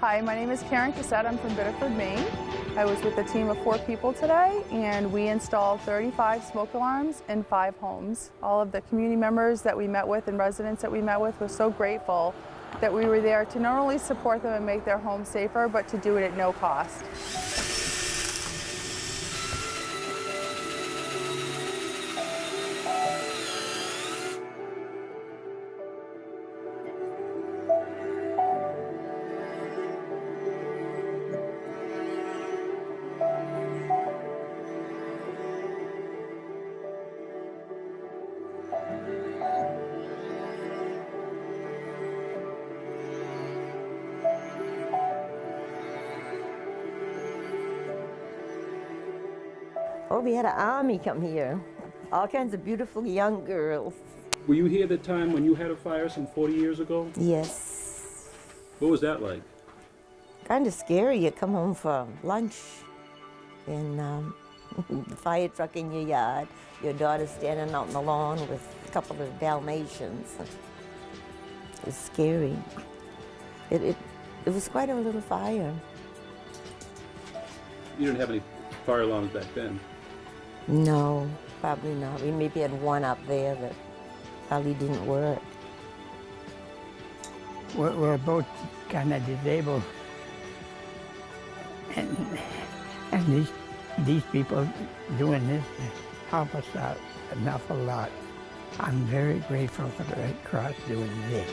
Hi, my name is Karen Cassette. I'm from Biddeford, Maine. I was with a team of 4 people today, and we installed 35 smoke alarms in 5 homes. All of the community members that we met with and residents that we met with were so grateful that we were there to not only support them and make their homes safer, but to do it at no cost. Oh, we had an army come here. All kinds of beautiful young girls. Were you here the time when you had a fire some 40 years ago? Yes. What was that like? Kind of scary. You come home for lunch and fire truck in your yard. Your daughter standing out on the lawn with a couple of Dalmatians. It was scary. It was quite a little fire. You didn't have any fire alarms back then? No, probably not. We maybe had one up there that probably didn't work. We're both kind of disabled, and these people doing this help us out an awful lot. I'm very grateful for the Red Cross doing this.